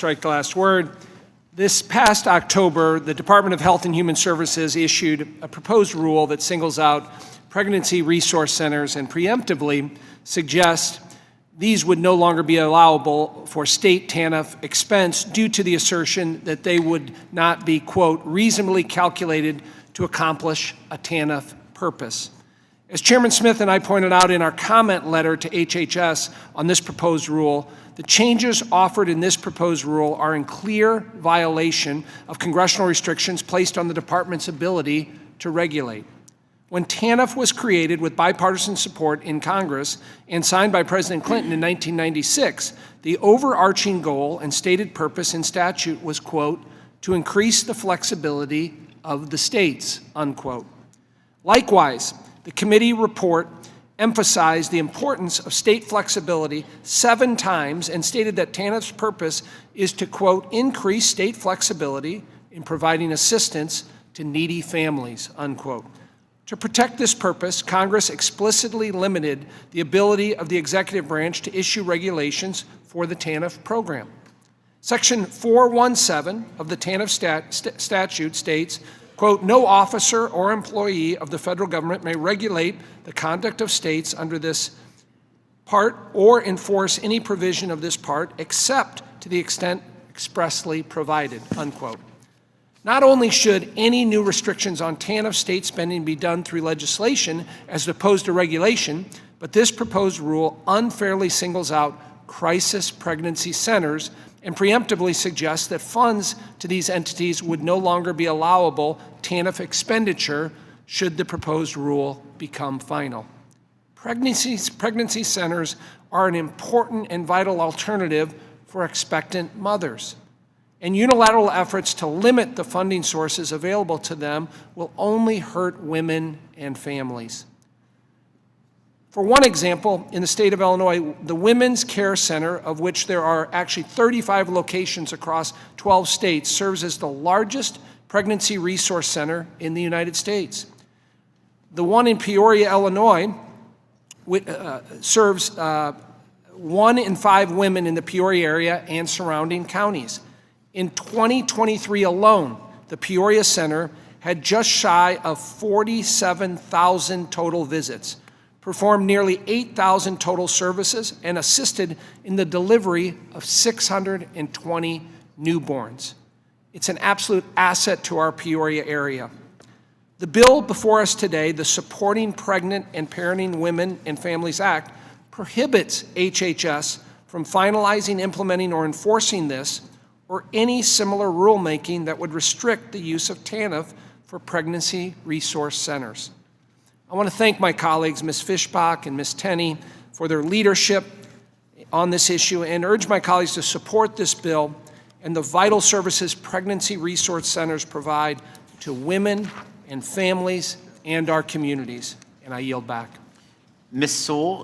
strike the last word. This past October, the Department of Health and Human Services issued a proposed rule that singles out pregnancy resource centers and preemptively suggests these would no longer be allowable for state TANF expense due to the assertion that they would not be, quote, reasonably calculated to accomplish a TANF purpose. As Chairman Smith and I pointed out in our comment letter to HHS on this proposed rule, the changes offered in this proposed rule are in clear violation of congressional restrictions placed on the department's ability to regulate. When TANF was created with bipartisan support in Congress and signed by President Clinton in 1996, the overarching goal and stated purpose in statute was, quote, to increase the flexibility of the states, unquote. Likewise, the committee report emphasized the importance of state flexibility 7 times and stated that TANF's purpose is to, quote, increase state flexibility in providing assistance to needy families, unquote. To protect this purpose, Congress explicitly limited the ability of the executive branch to issue regulations for the TANF program. Section 417 of the TANF statute states, quote, no officer or employee of the federal government may regulate the conduct of states under this part or enforce any provision of this part except to the extent expressly provided, unquote. Not only should any new restrictions on TANF state spending be done through legislation as opposed to regulation, but this proposed rule unfairly singles out crisis pregnancy centers and preemptively suggests that funds to these entities would no longer be allowable TANF expenditure should the proposed rule become final. Pregnancy centers are an important and vital alternative for expectant mothers, and unilateral efforts to limit the funding sources available to them will only hurt women and families. For one example, in the state of Illinois, the Women's Care Center, of which there are actually 35 locations across 12 states, serves as the largest pregnancy resource center in the United States. The one in Peoria, Illinois, serves 1 in 5 women in the Peoria area and surrounding counties. In 2023 alone, the Peoria Center had just shy of 47,000 total visits, performed nearly 8,000 total services, and assisted in the delivery of 620 newborns. It's an absolute asset to our Peoria area. The bill before us today, the Supporting Pregnant and Parenting Women and Families Act, prohibits HHS from finalizing, implementing, or enforcing this or any similar rulemaking that would restrict the use of TANF for pregnancy resource centers. I want to thank my colleagues, Ms. Fishbach and Ms. Tenney, for their leadership on this issue and urge my colleagues to support this bill and the vital services pregnancy resource centers provide to women and families and our communities. And I yield back. Ms. Sewell